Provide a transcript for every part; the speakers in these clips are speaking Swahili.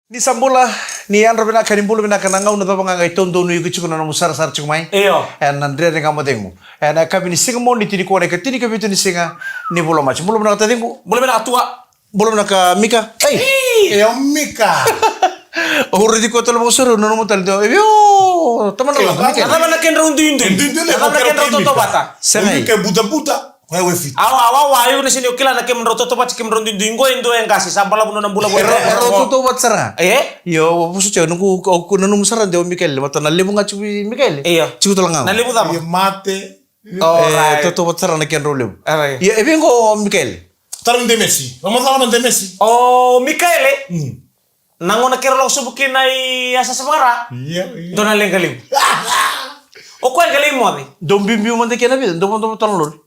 Ni sambola ni andro bina kanimbulu bina kananga una tapa ngai tondo nu yuki chukuna na musara sar chumai. Iyo. En andre ne ngamo dengu. En kami ni singa mo ni tini ko ne katini kami tu ni singa ni bolo machi. Bolo bina kata dengu. Boleh bina atua. Bolo bina ka Mika. Hey. Yo Mika. Ora di kota lo mosoro no no mutal do. Yo teman lo Mika. Kata bina kenra undu undu. Kata bina kenra toto bata. Sengai. Mika buta. Wewe fit. Awa ayo na sini okila na kem roto bata kem rondo undu ingo endo yang kasih sampala buno na bula buat. Ero to wat sara. Yo pusu ceo nungku aku nanu musara de Mikael. Mata nalle bunga cubi Mikael. Iya. Ciku tolanga. Nalle buta. Yo mate. To wat sara na ken rolem. Alright. Ya ebengo Mikael. Talang de Messi. Vamos lá de Messi. Oh Mikael. Nango na kero lang subukin ay asa samara. Iya. Dona leng kalim. O kuan kalim mo ade. Dom bimbiu mande kena bi. Dom tolong.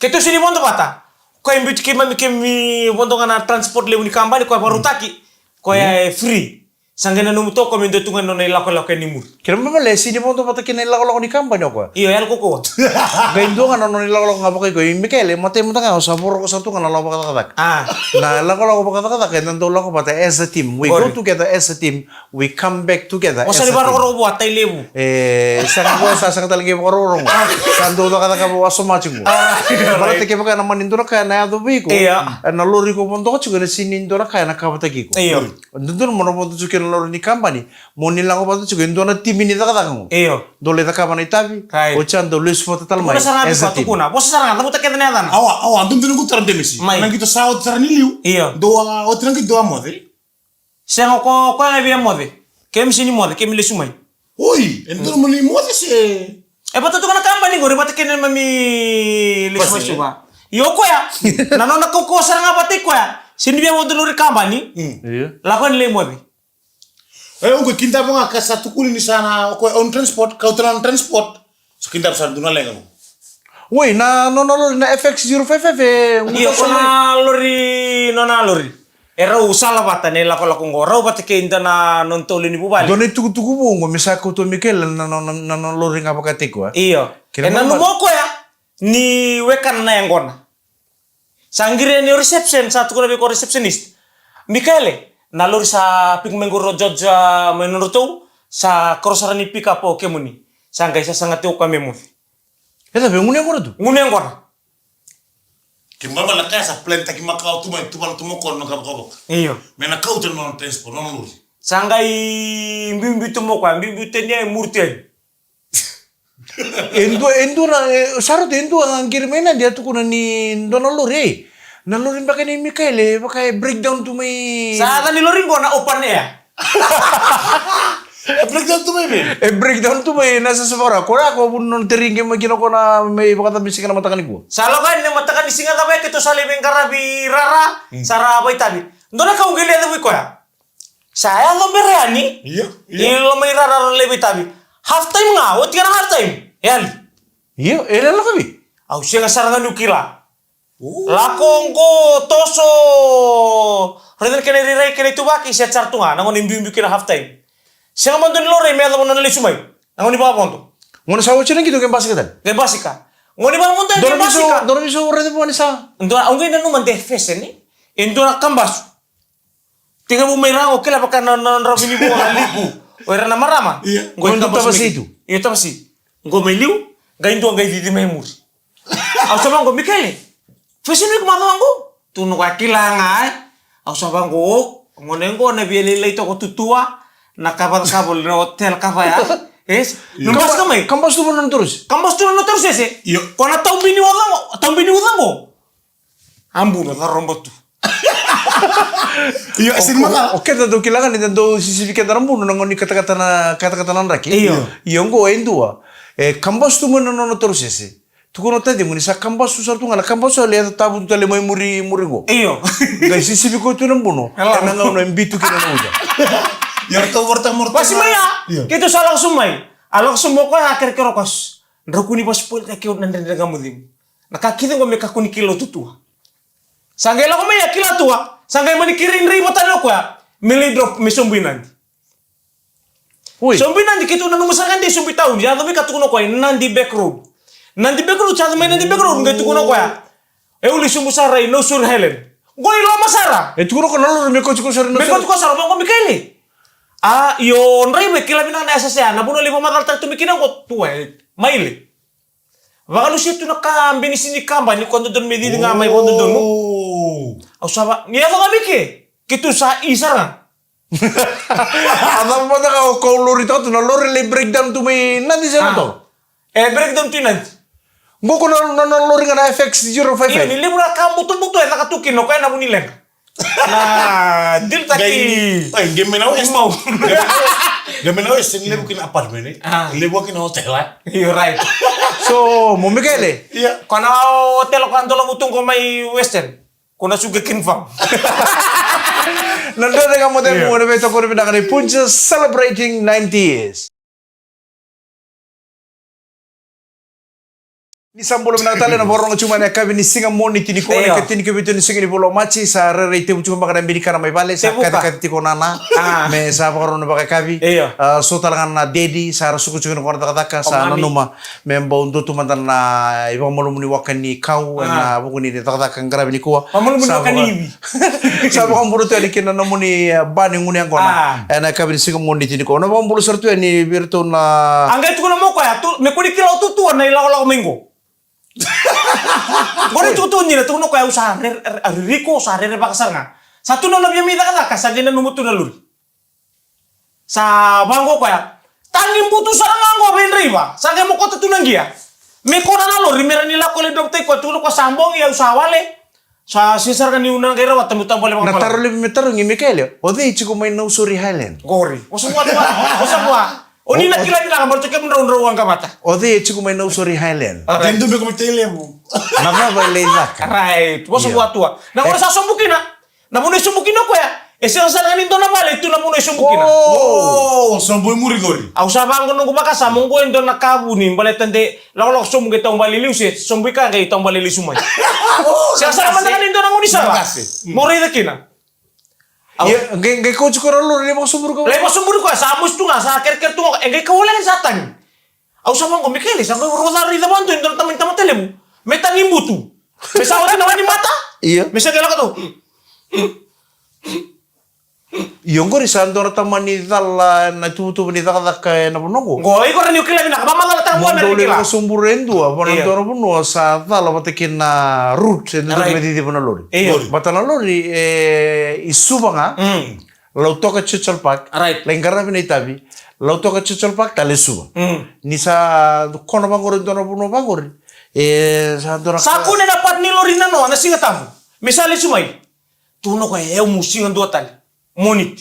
Ketu sini mondo bata. Ko imbi kemi mondo ngana transport le uni kambali ko barutaki. Ko ya free. Sangena numu to ko mendo tungan no lako ni mur. Kira mama le sini mo to pata kina lako ni kampanye ko. Iyo yal koko. Gaindo nga no ni lako ngapa kay ko Mikael mate mo tanga sa puro ko sa tungan lako kata. Ah. Na lako kata kaya nando lako pata as a team. We go together as a team. We come back together. O sa libaro ko buat tay lebu. Sang ko sa sang talagi ko rorong. Sando to kata ka waso machingo. Balate ke baka naman indo na kaya na yado bi ko. Na lori ko mondo ko chugana sini indo na kaya na kapata ki ko. Iyo. Ndun mo mo to chugana lori ni kampani. Mo ni lang ko pata chugana indo na team ni taka taka mo. Iyo. Dole taka pa na itabi. O chando Luis foto talmai. Muna sarang apa tu kuna. Bos sarang tamu tak kena nada. Awa andum dinu talang de Messi. Mai. Nang kita saud sarani liu. Iyo. Doa o trang doa mode. Sengo ko ngai biar mode. Kem sini mode kem le sumai. Oi, endur moni mode se. Bata tu kana kambani gore bata kena mami le sumai suba. Yo ko ya. Nano ko sarang apa te ko ya. Sini biar mode lori kambani. Iya. Lakon le mode. Ungo kinta bunga ka satu kuli ni sana ko on transport, kau telan transport. So kinta besar duna lenga. Woi, na lori na FX055 Iyo kona lori nona lori. Era usala bata ne lako ngora bata ke inda na nontoli ni bubali. Done tuku bungo misa ko to Mikael na lori ngapa kate ko. Iyo. Ena numoko ya ni wekan na yang gona. Sanggire ni reception satu ko ko receptionist. Mikael na lori sa pigmengoro Jogja menurut sa krosara ni pick up o kemuni. Sangga isa sangat o kami mo. Eta be ngune ngora tu. Ngune yang gona. Kimbaba la casa planta ki makau tu mai tu bal tu moko no kabako. Iyo. Mena kau ten non transport non luri. Sangga mbimbi tu moko mbimbi tenya murti. Endo na saro endo ang girmena dia tu kuna ni dona lori. Na lori pakai ni Mikael pakai breakdown tu mai. Sa ni lori gona open ya. Breakdown tu mai be. Breakdown tu mai nasa safara. Kora ko non teringe magino ko na may bakata bisika na matakan ko. Salo kan ni matakan ni singa tabe kito sali bengkarabi rara sara boy tabi. Ndona ka ungeli ado ko ya. Saya lo berani. Iya. Lo mai rara lebih tabi. Half time nga, o tiara half time. Yali. Iyo, era lo kabi. Au singa saranga nukila. Lakong ko toso. Reden kene rirai kene tubaki sia chartunga nangon imbi kena half time. Singa mandon lore me ado nonale sumai. Nangon iba ponto. Ngona sawo chene gitu kembas kita. Ge basika. Ngoni ba monto ge basika. Dormi so rede po ni sa. Ndona ungge nanu mante fese ni. Ndona kambas. Tiga bu merah oke lah pakai non robini bu aliku. Ora na marama. Iya. Ngoi Quando tava situ. Iya tava si. Ngo meliu, gai ndo gai di memur. Au sama ngo Mikael. Fese ni kuma ngo. Tu no kilanga. Au sama ngo ngonengo na bieli leito ko tutua. Nakabal na hotel kafa ya. Es. Numbas kamay. Kambas tu non terus. Kambas tu no terus ese. Iyo. Kona tambini wadamo. Ambu na rombot tu. Iyo asin maka. Oke, tado kilangan ni tado sisifikan rambu nang ni kata-kata nan raki. Iyo. Iyo ngo endua. Kambas tu non terus ese. Tu kono tadi muni sa kambas tu sartu ngala kambas so lihat tabu tu le mai muri go. Iyo. Gai sisifiko tu rambu no. Nang ngau no embitu kina uja. Yar to morta. Pasi maya. Kito salang sumay. Alok sumo ko akhir kerokos. Ndrokuni pas pul ta kiut nandre gamudim. Nakakita ko me kakuni kilo tutua. Sangai la ko me kilo tua. Sangai mani kirin ri botan ko ya. Mili drop me sombinan. Oi. Sombinan dikito nanu masakan di sumbi taun. Ya to me katukuno ko nandi back road. Nandi back road cha me nandi back road ngai tukuno ko ya. Euli sumusarai no sur Helen. Goi lo masara. Itu kuno naluri me coach ko sar na. Mekot ko sa bang ko Michele. Io nrai me kila binang na SSA na buno lima matal tu mikina ko tuwe. Maile. Baka lu situ na kambing sini kamba ni kondo don medidi nga may kondo don mo. Au saba, niya ka mike. Kitu sa isara. Ada mo na ka lori to na lori le breakdown tu me nanti sa to. Breakdown tu nanti. Ngo ko na lori nga na FX 055. Iya, nile mo na kambo tumbuto ay nakatukin no kaya na bunileng. Nah, dil taki. Ay, game na wes Mau. Game na wes sing lebu kin apartment lebu kin hotel. You're right. So, mo Michele. Iya. Kana hotel kanto lang utong ko may western. Kuna suga kinfam. Nandun nga mo tayo muna beto ko rin pinakani Punja celebrating 90 years. Ni sambulo minatale na borong cuma na kabi ni singa moni tini ko na katini ko bitu ni singa ni bolo machi sa rere te cuma makana bini kana may bale sa kata kati ko nana me sa borong na baka kabi so talangan na dedi sa rasuko cuma ko na kata sa nanuma me mbaundo tu mantan na ibang mulu muni wakani kau na buku ni kata kan grabe ni ko sa baka mbulu tu ni kina na muni bani muni ang kona na kabi ni singa moni tini ko na baka mbulu sartu ni birtu na angga itu ko na mo kaya tu me kuni kilo tu na ilaw minggo. Gori tutu ni na tuno kaya usaha riko usaha rere bakasar nga. Satu na labia mida kata kasagi na numutu na luri. Sa bangko kaya tangim butu sarang anggo benri ba. Sage mo kota tunang gia. Me kona na luri mera nila ko le dokte ko tuno ko sambong ya usaha wale. Sa sisar kan ni unang kira watamu tambole na taro le metaro ngi Michele. Ode ichiku may no suri Highland. Gori. Osumwa Oni na kila nila kamar cekam ndro ang kamata. Ode ichiku may no suri Highland. Tendo be ko tele mo. Napa ba leizak. Right. Osumwa tua. Na ora sa sombukina. Na muna sombukina ko ya. Ese sa nganin to na male tu na muna sombukina. Oh, somboy muri gori. Au sabang ko nung makasa mong ko endo nakabu ni baletande lawlok sombuk itong baliliw si sombika kay itong baliliw sumay. Sa man nganin to na muna sa. Mori da kina. Ngay coach ko rolo ni mo sumbur ko. Lemo sumbur ko sa amos tu nga sa ker tu ngay kawalan sa tan. Au sabang ko Michele sa ko rodari da bantu endo taman telemu. Metangin butu. Mesa ora naman ni mata. Iya. Mesa kala ka to. Yongo ri sando na tamani dalla na tutu ni dalla ka na bonongo. Goi ko rin yung kila na kabama na tang buwan Mondo le kila. ko sumburendo apa na toro bono sa dalla batekin na root endo Right. medidi bona lori. Iya. Batana lori isubanga. Lauto ka chuchal pak. Right. Lengkara bina itabi. Lauto ka chuchal pak tale suba. Ni sa kono bangori dono bono bangori. Sa dora. Sa ako na dapat ni lori na no na singa tamu. Misali sumay. Tuno ko eu musingan dua tali. Monit.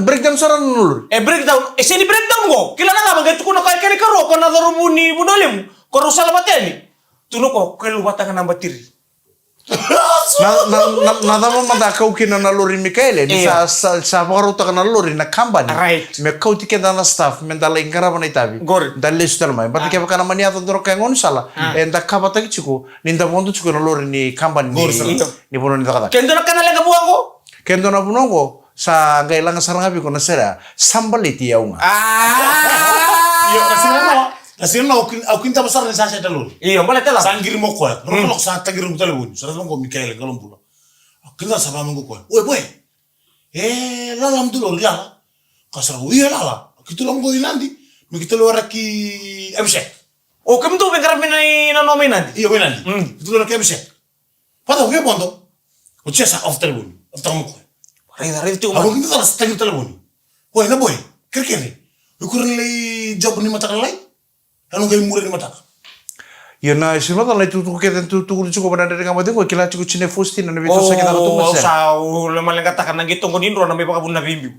Breakdown saran nulur. Breakdown. Sini breakdown go. Kila na nga bagay tukuno kay kani karo ko na darumuni bunolem. Koro sala bateni. Tuno ko kelu batanga na batiri. Nada mo madakaw kina na lori Michele. Ni sa pagkaruta ka na lori na company. Right. Me kauti kita na staff. Me dala ingkara mo na itabi. Gor. Dali su dalma. Bati kaya ka naman yata duro kaya ngon sala. Enda kabata kichiko. Ninda pondo chiko na lori ni company. Ni puno ni takata. Kendo na kanalaga buwan ko. Kendo na punongo sa gailangan sarangabi ko na sera sambaliti yaunga. Yo kasi no au kinta besar ni sasa dalul. Iya, boleh telah. Sangir mo ko. Rolo sa tagir mo talabun. Sa mo ko Michele galon bulo. Kinta sa mo ko. Oy boy. Lalam dulu lala. Kasar iya lala. Kitu lang go inandi. Mi kitu lo raki absek. Oh, kamu tuh pengkarap minai na nomin nanti. Iya inandi. Kitu lo raki absek. Pada ko bondo. O chesa of talabun. Tamu ko. Hari itu Ako kinta sa tagir talabun. Oy na boy. Kirkere. Ukurin lay job ni mata kalay. Ano gay mura ni mata. Yun na sino na lai tutu kita tutu cukup pada dari kamu tengok kila cukup cine fusti na nabi tuh sakit atau Oh, sao lemah katakan nang gitu ngodin ro na may pakabun na bimbi.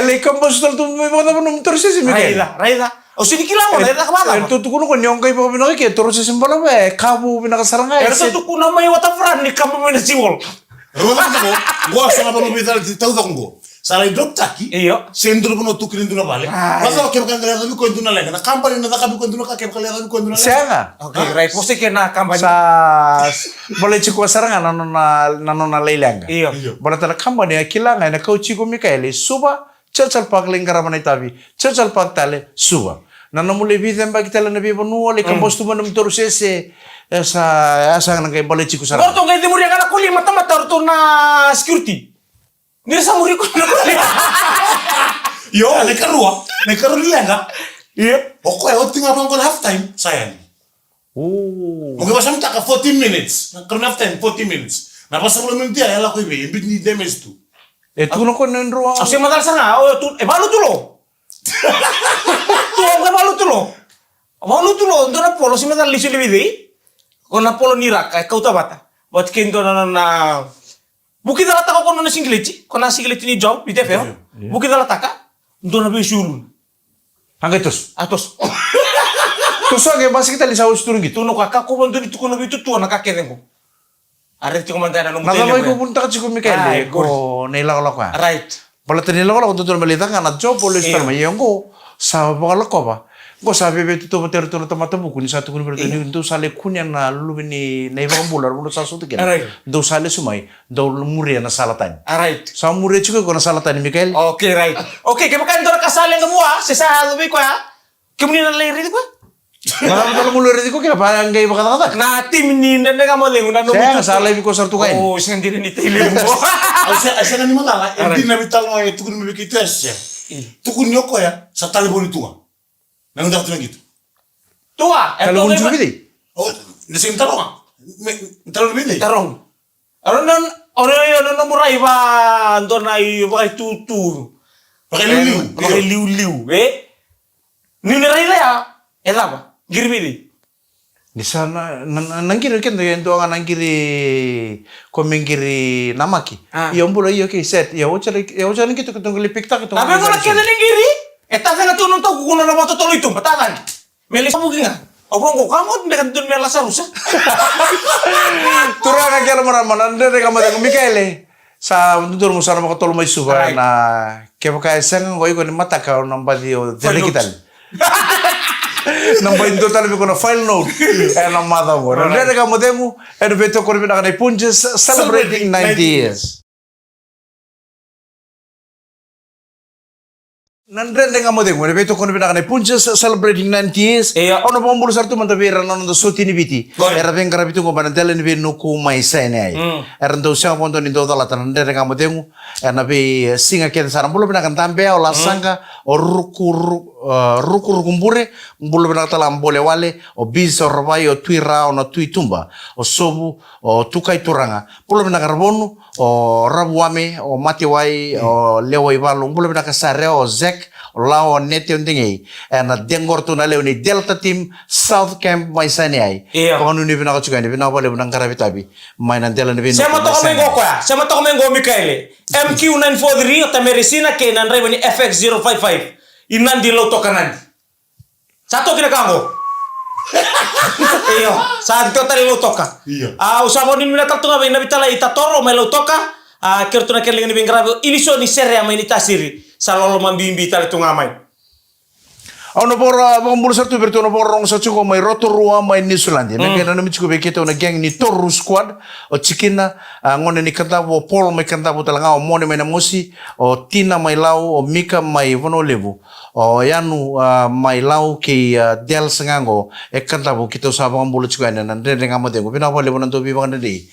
Ele kompostor tuh may mga naman terus sih Michele. Raida. O sini kilang mo, raida kamata. Tutu kuno ko nyong kay pa pinaki kaya terus sih sembala be kabu pinakasarangay. Pero tutu kuna may watafran ni kamu may nasiwol. Rumah ko, gua salah pa no bitar tahu tak go. Salah drop taki. Iyo. Sendro no tukirin duna bale. Masa ke kan kalian tapi ko duna lagi. Na company na kabi ko duna ka ke kalian tapi ko duna lagi. Siya Okay, right. Pasti kena kampanye. Sa boleh cukup sarangan nano na leilang. Iyo. Boleh tala kampanye kilangan na kau ciku Michele suba. Churchill Park lingkara mana tabi. Churchill Park tale suba. Nana mulai bitan bagi tala na biba nuole kapos tu manam terus ese asa nang kay balik ciku sarang. Gorto kay timur yang anak kuliah mata-mata orto na security. Nira sa muri ko na kuliah. Yo, nekaru lianga. Iya. Pokoknya waktu ngabang kon half time sayang. Oh. Mungkin pasal minta ke 40 minutes. Karena half time 40 minutes. Nah pas 10 menit ya lah kau ibe, ibe ni damage tu. Tu no kon nan ruang. Asi matal sana, tu balu tu lo. Tu ang balu tu lo. Balu tu lo, ndo na polo si matal lisu lebih. Ko na polo nira kay kau tabata. Buat kinto na Bukit dala taka ko na singleti, ko na singleti ni job, bite feo. Bukit dala taka, ndo na besulun. Hanggang tos. Atos. Tu so ke basi kita lisau turun gitu. Tu no kakak ko bantu itu ko na bitu tu na kakek ko. Are ti ko man tayar no mo. Nada ko punta ka ciku Mikael ko nila ko ka. Right. Pala tinila ko untuk malita ka na job polis per mayon ko sa bakal ko ba. Ko sabi betu to mater to mata buku ni satu kun berarti ni untuk sale kunya na lulu ni na ibang bular bulo sa sutu kena. Do sale sumai do muria na salatan. Right. Sa muria ciku ko na salatan Mikael. Okay, right. Okay, kaya makan dora kasal yang semua, sesa lebih ko ya. Kemudian leri ko. Nggak betul mulai itu kok apa enggak ibu kata-kata. Na tim ni nda kamu lengu na no. Saya salah ibu kosar tuh kain. Oh, sendiri ni tele mo. Asa ni mala, hindi na vital mo itu kun mebikita siya. Tukun nyoko ya, sa talibon itu. Nang dapat na gitu. Tua, Kalau muncul gitu. Oh, nasing tarong. Tarong bili. Tarong. Orang no murai ba ando na pakai tutu. Pakai liu, Ni rai ya. Apa? Girbidi. Di sana nangkiri kan tuh yang tuh nangkiri komengkiri namaki. Iya mbulo iya ke set. Ya ucap gitu ketemu lipik tak ketemu. Tapi kalau kita nangkiri, sana tuh nonton kuno nama tuh itu batakan. Melis kamu gini. Apa kok kamu dengan tuh melas harus? Turun kaki lo mana dari kamu dengan Mikael. Sa tutur musara mo katulong may suba na kaya sen ko ni mata ka namba dio digital. Namba indo talabi ko na file note na mata mo. Dari kamu demo and beto ko rin na Punches celebrating 90 years. Nandren dengan kamu demo, beto ko rin na Punches celebrating 90 years. Ono pa mbulo sartu man tabira na no suti ni biti. Era ben karabito ko banantele ni nuku mai sene ai. Era ndo siya ponto ni do dala tan nandren kamu demo. Era be singa kete sarang mbulo bina kan tambe o la sanga o ruku kumbure mbulo bina tala mbole wale o biso robai o tuira o no tuitumba o sobu o tukai turanga. Mbulo bina karbonu o rabuame o matiwai o lewai balu mbulo bina kasare o zek lao nete undingi na dengor tu na leoni Delta Team South Camp mai sani ai ko anu ni bina ko chuga ni bina bole bina karabitabi mai na dela ni bina sama to mengo kwa sama to mengo Mikael MQ943 o tamerisina ke nan reveni FX055 inan di lo to kanan satu kena kango iyo saat to tali lo toka usabo ni mina tatunga be na bitala itatoro mai lo toka kertuna kerling ni bengrabe iliso ni sere ama ini tasiri salolo mambimbi tali tungamai. Ono pora bambul satu bertu ono porong sa chuko mai rotorua mai ni Sulandi. Nangena no michuko bekete ona gang ni Toru squad o chikina ngone ni kanta bo pol mai kanta bo talanga o mone mai na mosi o tina mai lau o mika mai vono levu o yanu mai lau ki del sengango e kanta bo kito sa bambul chuko ina nan de ngamo de bina bo levu nan to bi bangana de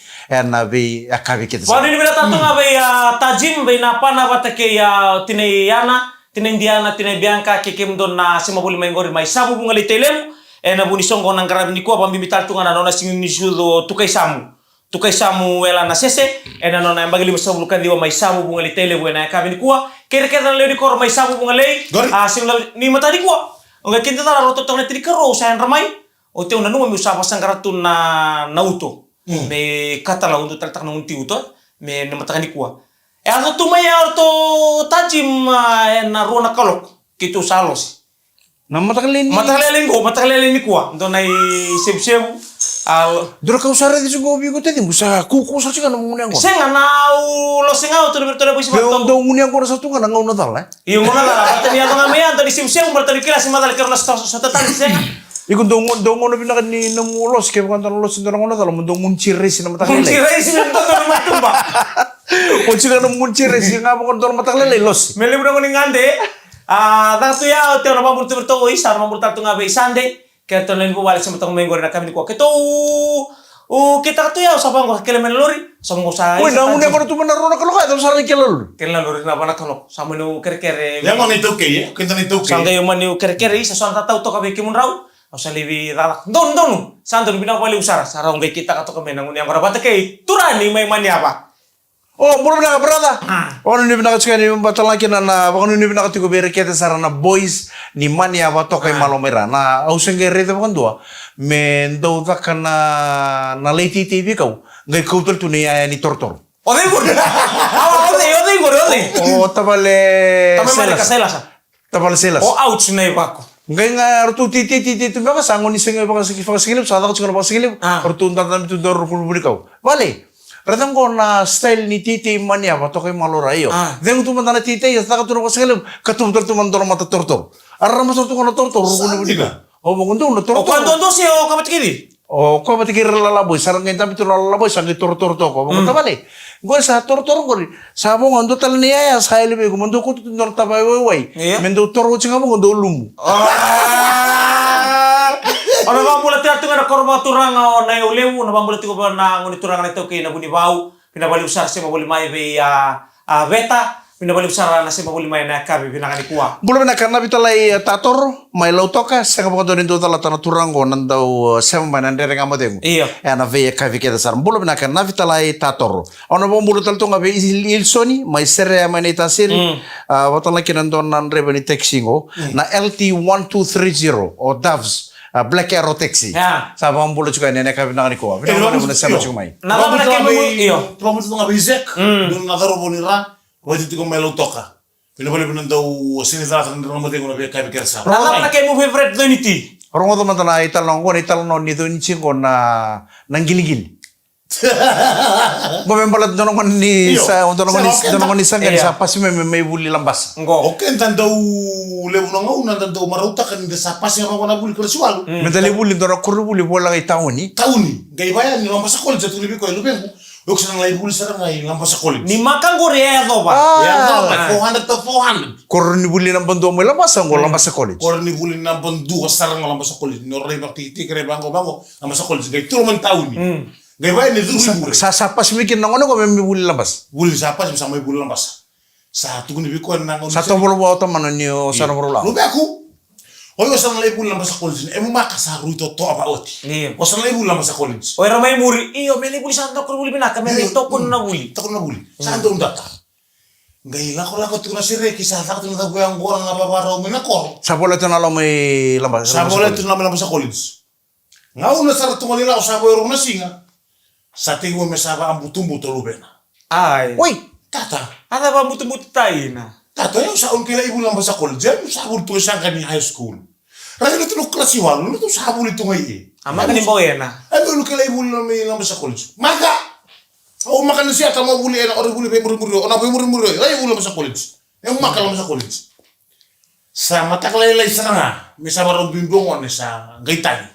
na be akabi kito. Wani ni bela tatunga be tajim be na pana batake ya tineyana Tinendiana tinebianka kikim don na semabuli maingori mai sabu bunga litelemu na buni songo nang karabi ni ko pambi tunga na nona singin ni sudo tukai samu wela na sese na nona mbagi lima sabu kan diwa mai sabu bunga litelemu na kabi ni kuwa kere na le kor mai sabu bunga le simla ni mata di kuwa nga kinta tara roto tawna tiri karo sayan ramai o te una numa mi usapa sangkaratu na nauto me katala untuk tak na unti uto me na mata ni kuwa ano tumay auto tajim na ruana kalok kito salos. Na matakalin ni kuwa. Ito na seb-seb. Dura ka usara di sugo bigo tadi musa kuku sa chika na muna ngo. Senga na lo senga auto de bertole puisi bato. Pero muna ngo sa tunga na ngau Natal Iyo ngau Natal. Tani ato ngame anto di seb-seb bertole kila si madal kerna sa tatan senga. Ikut dongo na binakan ni namulos kaya bukan tanulos sa ngau Natal mo dongon chires na matakalin. Chires na Kunci kan muncir resi ngapa kon tol matak lele los. Mele budak ngande. Tanto ya teo na mamul tu berto isa mamul tatu ngabe Sunday. Kita len ko balik sa matang menggo na kami ko. Kito kita tu ya usapang ko kelemen lori. Sama ko sa. Woi, namun yang tu benar orang kalau kata sarang kelol. Kelemen lori na bana kono. Sama nu kere-kere. Yang mau itu ke ya? Kita itu ke. Sangga yo mani kere-kere isa so anta tau to kabe kimun raw. Asa libi dalak. Don. Santo bina bali usara. Sarang be kita kato kame nangun yang ora bata kay turani may mani apa. Oh, mura na brada. Ono ni bina katsuka ni batalaki na ono ni bina katiko bere kete sarana boys ni mani apa to kay malomera. Na ausenge rete kon dua. Men do takana na leti TV kau. Ngai kautel tu ni aya ni tortor. Ode gur. Ode. Oh, tabale selas. Tabale selas. Oh, ouch na ibako. Ngai artu titi tu baka sangon ni sengai baka sikilip sada ko baka sikilip. Artu tantam tu dor pul kau. Vale. Radang ko na style ni titi mani apa to kay malora iyo. Deng tu mandana titi ya taka tu baka sikilip katum tu mandor mata tortor. Arra masuk tu kono tortor rukuno budika. Oh, menguntung na tortor. O kanto si o kapat kiri. Oh, ko matikir lalaboy sarang ngayon tapi tu lalaboy sangi tortor to ko. Mga tabale. Gue sa tortor ko ri. Sabo ngondo tal niya ya sa ilbe ko mondo ko tu nor tabay way. Mendo toro chinga mo ngondo lumu. Ono bambula tiatu ngana korma turanga na ulewu na bambula tiko na ngoni turanga na toke na buni bau pinabali usar se mabuli mai be beta pinabali usar na se mabuli mai na kabe pinakani kuwa. Bulong na karena bitalay tator may lautoka sa kapag doon tala tanah turango nandau sema nandere ngamodengu. Iya. Na ve kavi kita sar. Bulong na karena bitalay tator. Ono bang bulu tal tunga be ilsoni may sere may nitasil. Watala kinandon nan rebani texingo na LT1230 o Doves. Black Arrow Taxi. Sa bang bulu juga nenek kavi nangani kuwa. Pinamana muna sama cumai. Nala na kemo iyo. Promo tu ngabe Isaac. Dun nadaro bonira. Wajib tu melo toka. Pinabali pinandau sini zara kan rumah tengo na be kavi kersa. Nala na kemo favorite doniti. Orang itu mantan ital nong itu nicing na nanggil-gil. Gue membalat donongan ni sa donongan ni sanggan sa pasi may buli lambas. Oke tandau lebu nongau na tandau marauta kan de sa pasi rongo na buli kersualu. Medali buli dono kuru buli bola kay tauni. Tauni. Gay bayan ni lambas sa college tu lebi ko lubengu. Yok sanang lay buli sarang ay lambas sa college. Ni makan gore ya to ba. Ya to 400 to 400. Kuru ni buli ng bando mo lambas ang lambas sa college. Kuru ni buli ng bando sarang lambas sa college. No ray makiti kre bango lambas sa college. Gay tulo man tauni. Gay bayan ni dulu buli. Sa pas mikin ng ano ko may buli lambas. Buli sa pas sa may buli lambas. Sa tugon ni biko nang sa to bolo auto man niyo sa no bolo. Lubi ako. Oy sa lay buli lambas sa college. Emo makasaru to apa oti. O sa lay buli lambas sa college. Oy ramay muri. Iyo may buli sa to buli binaka may to kun na buli. To kun na buli. Sa ando data. Gay lako tu na sire kisa sa to na goyang gorang ababaraw minakor. Sa bola to na lo may lambas. Sa bola to na lambas sa college. Ngau na sa to manila sa boy ro na singa. Sa tingin mo sa ang butung-buto lubena. Ay. Uy, tata. Ada ba butung-buto tayo na? Tata, yung saon kila ibu lang ba sa college? Yung sabon to isang kani high school. Rasa na tinong klase walo, na itong sabon ito ngayon eh. Ama ka ni Boy na? Ano kila ibu lang ba sa college? Maka! O makan na siya, tama buli na, o buli pa muri-muri, o na pa muri-muri, ay ibu lang ba sa college? Yung maka lang sa college. Sa mataklaylay sa nga, may sabarong bimbongon sa gaytay.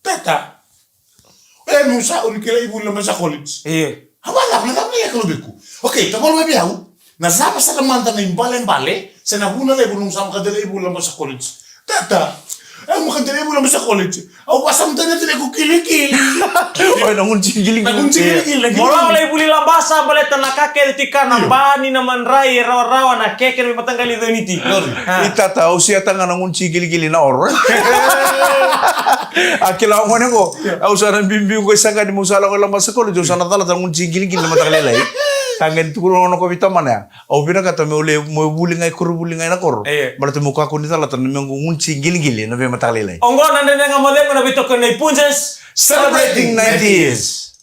Tata, eh, nung saon kila ibu naman sa college. Iya. Wala ko na kami ako lubi ko. Okay, tapos may biyaw. Nasama sa naman na yung bale-bale. Sa nabuna na ibu nung sa makadala ibu naman sa college. Tata, ang makadala ibu naman sa college. Aw, asam na din ako kilikili. Oy, nangunci giling. Mola wala ibuli labasa baleta na kake tika na bani naman rai rawa na keke may matanggali do niti. Ita tahu siya tanga nangunci giling na or. Akila ko ko. Au sana bimbi ko isang kan mo sala ko lambas sa college. Sana tala nangunci giling na matakalelay. Tangan tu kuno ko bita mana. Au bina kata me ule mo buli ngai kur buli ngai na kor. Berarti muka ko ni tala tan nangunci giling na be matakalelay. Onggo nande ngamode na bito ko nei punjes celebrating 90s.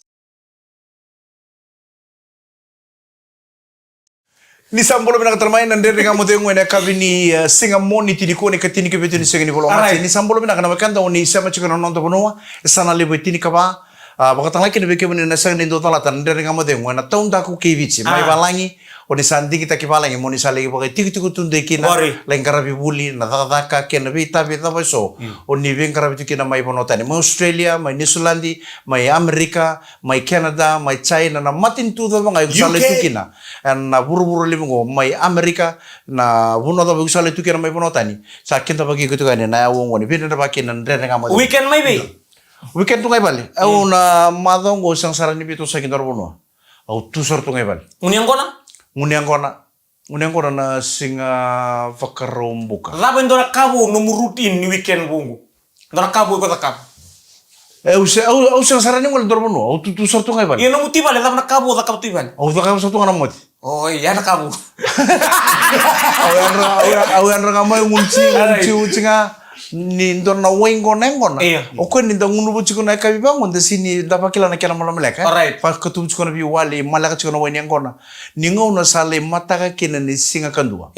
Ni sambolo bina katarmay nande ngamo de ngene kabini singamoni tini ko ne katini ke betini sengeni bolo mati ni sambolo bina kana makanda oni sama chikano nondo bonoa sana lebo tini kaba Bakatang lagi ni beke na sang nindo talatan dari ngamo de ngwana taun da ku kevici mai balangi oni sandi kita ki balangi moni sale ki tiku tiku tunde kina lengkara bi buli na ka ken bi ta so oni vengkara bi kina mai bonotani mai Australia mai New Zealand mai Amerika mai Canada mai China na matin tu da ngai sale tu kina na buru limungo mai Amerika na buno da sale tu kina mai bonotani sa kinta bagi ku tu kan na wongoni bi na baki na dari ngamo weekend mai be weekend tu ngai bali au na madongo sang sarani bitu sa kindor bono au tu sor tu ngai bali Nguniang kona na singa fakarombuka laban dora kabu nomor rutin ni weekend bungu dora kabu ko takap au sang sarani ngol dor bono au tu sor tu ngai bali ye nomu tibale laban kabu takap tiban au takap sor tu ngana moti oh iya na kabu au yan ra ngamai ngunci nga ni ndor na wengo nengona o ko ni ndangunu bu chikuna ka bibango nda sini da pakila na kala mala meleka pa ka tu chikuna bi wali malaka chikuna weni ngona ni ngona sale mataka kina ni singa kandua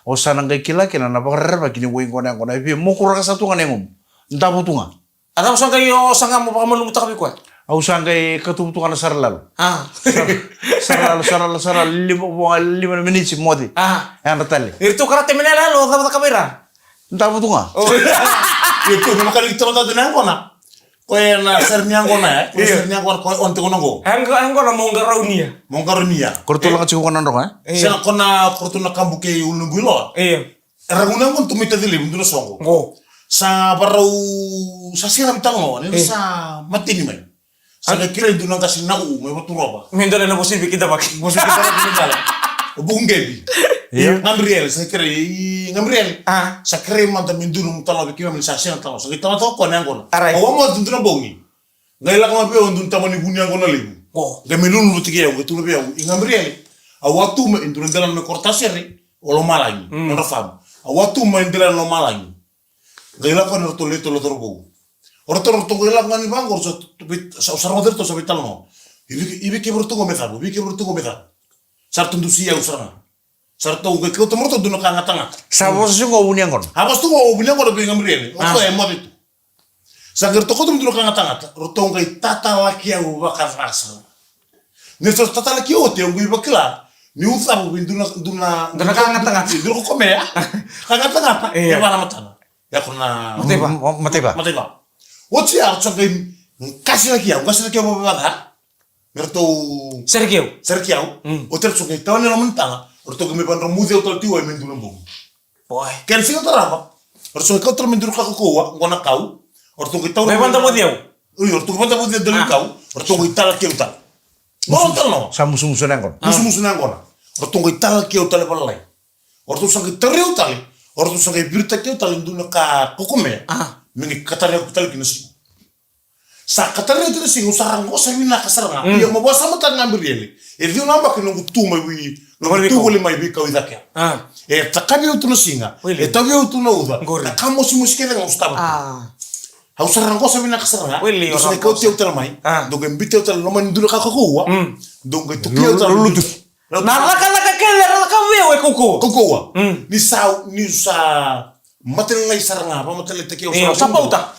o sana ngai kila kina na bakarba kini wengo ngona bi mo kura ka satu ngane ngom nda butunga ada usanga yo sanga mo pa malu mutaka bi kwa au sanga ka tu butunga na sarlal sarlal lima minutes modi anda tali itu karate menela lo da kamera nda butunga itu memang kali kita nonton dengan kona ko na sernya kona sernya kona ko onte kona go angko na mongaronia korto lang chiku kona ndonga sena kona korto na kambuke ulungulo raguna kon tumita dili mundu songo go sa barau sa sira bitango ni sa matini mai sa kira itu nang kasi na me baturoba mendole na bosin kita baki bungebi Gabriel, sa kira Gabriel. Sa kira man ta mindunu mutala be kima sa sena talo. Sa kita to ko nang kono. O mo dundu na bongi. Ngai la ko be on dun tamani bunya kono lebu. Ga melunu butike yo tu be yo. Gabriel. A watu me indun dalan me kortasere o lo malagi. No fam. A watu me dalan lo malagi. Ngai la ko no to leto lo torbo. Ora to ngai la ngani bangor sa usarmo derto sa bitalo. Ibi ke burtu go meta, ibi ke burtu go meta. Sartu ndusia usarna. Sarto uga kau temorto dunu kanga tanga. Sabos sungo uniang kon. Habas tu go uniang kon be Gabriel. O ko e modi tu. Sagar to ko dunu kanga tanga. Roto ngai tata laki au bakar rasa. Nesto tata laki o te ngai bakla. Ni usa bu duna kanga tanga. Dunu ko me. Kanga tanga. E bana matana. Ya kona mateba. O ti ar so ngai kasi laki au bo bada. Merto Sergio. O ter so ngai tawne no mentanga. Orto que me van remude o tal tiu e mendu bom. Boy. Ken singa tarava. Orto que outro mendu ka koa, ngona kau. Orto que tau. Me van da modeu. Ui, orto que van da modeu del kau. Orto que tal que utal. Mo tal no. Sa musu nang kon. Musu nang kon. Orto que tal que utal balai. Orto sang que tarre utal. Orto sang que virta que utal ndu ka kokome. Mingi katare utal que nasi. Sa katare utal singu sarang ko sa mina kasaranga. Ia mo bosa mata ngambil ele. E dio namba que nungu tu mai wi. No tu wole mai bi kau idake. E takabi utu no singa. E tabi utu no uda. Na kamo si musikele ng ustaba. Hau sarang ko sa mina kasaranga. So e kau tiu utal mai. Do ge mbite utal no man dulu ka kuwa. Do ge tu tiu utal lulu. Na laka kele laka weo e kuku. Kukuwa. Ni sa matel ngai saranga pa matel te keu sa pauta.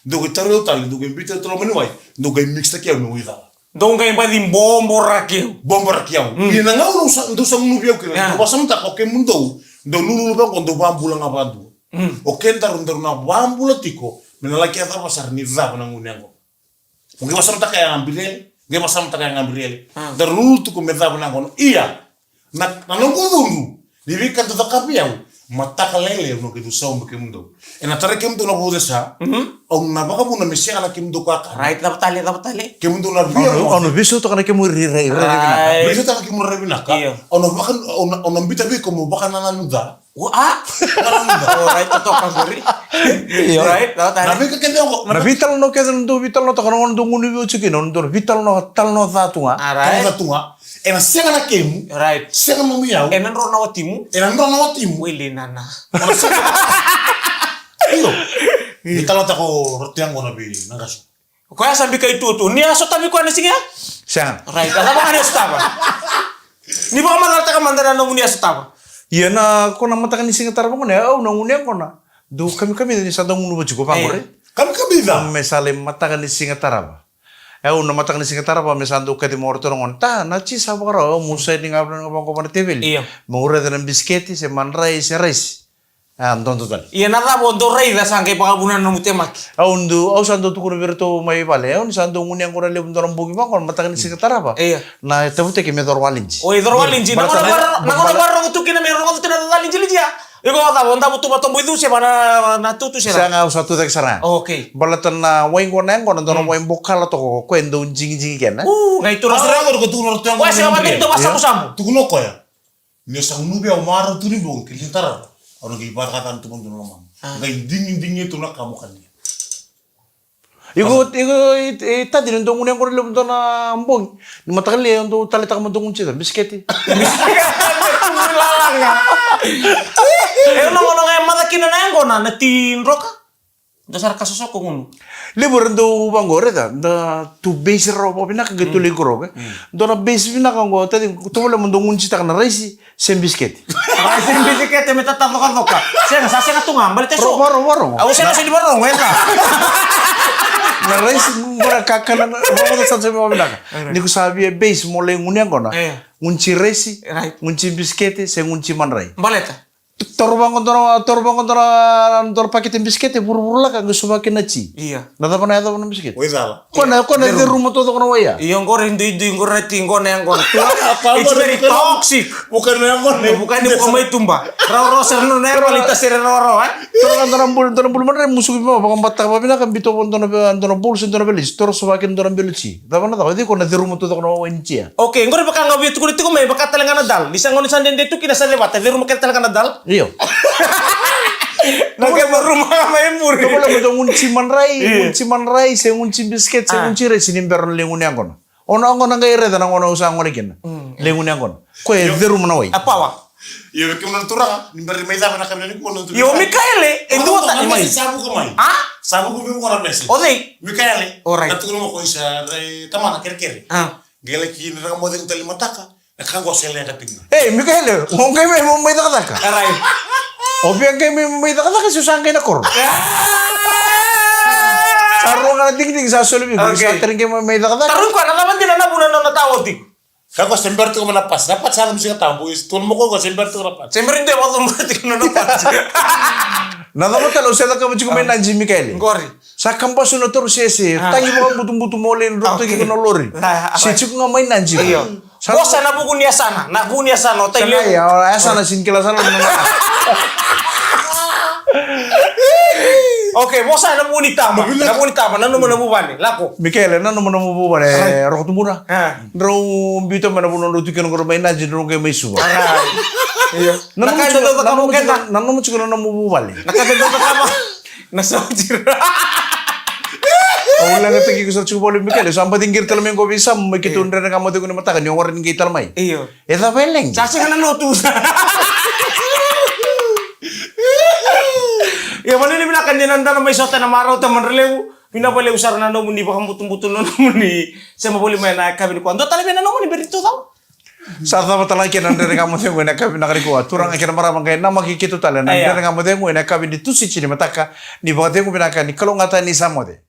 Do ge taru utal do ge mbite utal mani wai. Do ge mix te keu no uda. Dong kay pa din bombo rakiu. Ina nga uno sa nubiau que no pasam ta ko ke mundo. Do nunu ba kondo bambula nga bandu. O ke ndaru na bambula tiko. Mena la kia ta pasar ni va na ngunengo. Ngi pasam ta kaya ngambirele, ngi pasam ta kaya ngambirele. Dar nunu tu ko me va na ngono. Iya. Na no ko dundu. Di vi ka to kapiau. Mataka lele no ke du sa ke mundo. Ena tare ke mundo no bo desa. O na baka bu na mesia na ke mundo ka. Right, dapat tali. Ke mundo na via. Ono bisu to kana ke muri re. Bisu ta ke muri na ka. Ono bakan ono mbita bi ko mo baka na nuda. Wah. Right, to ka suri. Right, dapat tali. Na bi ka ke ko. Na vital no ke do vital no to kana ono ngunu bi chiki no do vital no tal no zatunga. Tal zatunga. Ena senga na kemu. Right. Senga no miau. Ena ro na watimu. Wili nana. Iyo. Vital ta ko rotiang ngona bi nangaso. Ko ya sambi kai tutu. Ni aso tabi ko na singa. Siang. Right, ala ba ni staba. Ni ba malata ka mandara no muni aso taba. Iya na ko na mata kan singa tarbo ko na au na ngunya ko na. Do kami ni sa dong nu buju ko pangore. Kami da. Me sale mata kan singa taraba. una matang ni singatara pa mesando kati morto ngon ta na chi sa bakara musa ni ngabran ngabang ko tevel Iya. mure dan bisketi se manrai se res anton total Iya nara bondo rei da sangke pangabunan no mutemak. au sando tukun berto mai vale au ni sando nguni angkora le bundoram bugi ba kon matang ni singatara pa Iya. na tebute ke medor walinji O idor walinji na ngora barro tu kina mero ngotu na walinji lijia. Iko ta bonda butu batombo itu se bana na tutu se. sanga usatu tek sana Oke. balatan na wain koneng kon ndono wain bokala to ko endo jingi jingi ken Ngai tu Kasra ko tu nor tu Wah, siapa tu bahasa kusamu? Tu kuno ko ya. Ni sa nubi au maro tu ni bong kilintara. Ono ki bar katan tu bong tu nomang. Ngai dingin tu nak kamu kan dia. Igo tadi nung nguni angkora le bundona ambong ni matakali ndo tali tak mundong unchi bisketi Lalang ya. Nong ngai mata kina nangko na natin roka. Dasar kasusok ko ngono. libur ndo bangore da tu base ro po pina ka gitu ligro ke ndo na base pina ka ngo tadi tu wala mundong unchi tak na raisi sem bisketi Rasin bisikleta meta tatlo ka roka. Siya sa siya tunga balik tayo. waro Ako siya sa di barong wala. na raisi mura kakana mo sa sa mo pina ni ko sabi base mo le nguni angkona unchi raisi Right. unchi bisketi se unchi manrai Baleta. torbang kontora ndor paket biskete buru-buru lah kang sumakin naci. Iya. Nada pana ada pana bisket. Oi sala. Kona di rumah tuh kono waya. Iya ngor hindu ngor tinggo nang ngor. Apa It's very toxic. Bukan yang kon. Bukan di pemain tumba. Raw serno na kualitas roro Tora bulu mana musuh bima bakal batak apa bina kan bito pon tono bulu sen tono belis. Tora sumakin tono beluci. Tapi mana tahu itu kona di rumah tuh kono waya cia. Oke, ngor bakal ngabi itu kulit ko may bakal talangan nadal. Bisa ngon sanden dito kinasa lewat. Di rumah kita talangan nadal. Iyo. Nagay rumah may muri. Kau boleh betul unci manrai, se unci bisket, se unci resi nimberon lengun yang kono. Ono nggak ire dan ono usah ngono kin. Lengun yang kono. Kau di rumah nawai. Apa wa? Yo ke mana turang, nimbar mai sama nak kami ni ko non tu. Yo Mikaele, itu tak mai. Sabu ko mai. Ah? Sabu ko bi ko ram nesi. Ode. Mikaele. Alright. Atu ko ko isa tamana kere. Ah. Gele ki ni ra mo den tali mataka. Nakanggo sel ya kating. Mikael, mau kau mau tak tak. Aray. Obiang kayak may kata susah kayak nakor. Sarong na ting sa sulubi. Sa tering kayak may kata. Tarun ko na naman din na nabunan na tawag di. Kako sember tu manapas. Dapat salam sing tambo is tun mo ko sember tu rapat. Siyempre hindi ako tumatik na napas. Nada mo talo sa ka mo may nanji Mikael. Ngori. Sa kampas no toro sese. Tangi mo butung-butung mo len rokto ki no lori. Si chuk nga may nanji. Bosa na bukunya sana. Na bukunya sana. Sana ya, sana sin sana. Oke, bosa na buni tama. Na buni tama. Nanu mo nabubani. Lako. Mikael, nanu mo namubu ba rokto muna. Dro bito man nabuno rutu kino ko may nanji dro kay may suwa. Iyo. Nanu mo chiko namubu bali. Nakadado ka kama. Nasojir. Wala nga tagi ko sa chubol Mikael. Sampai tingkir talamin ko bisa may kitundre na kamo ko ni matakan yung orin kay talmay. Iyo. Eta peleng. Sasi ka na notus. Ya mana ni binakan dia nanda na may sota na maraw ta manrelew. Pinapalew sar na no mundi baka mutung-butung no mundi. Sa mabuli may na kabin ko. Ando talabi na no mundi berito tao. Sa tama talaga nandre kamo ko na kabin nakaliku. Turang akira maramang kay na makikito tala nandre kamo ko na kabin dito si chini mataka ni bakate ko binakan ni kalong ata ni samode.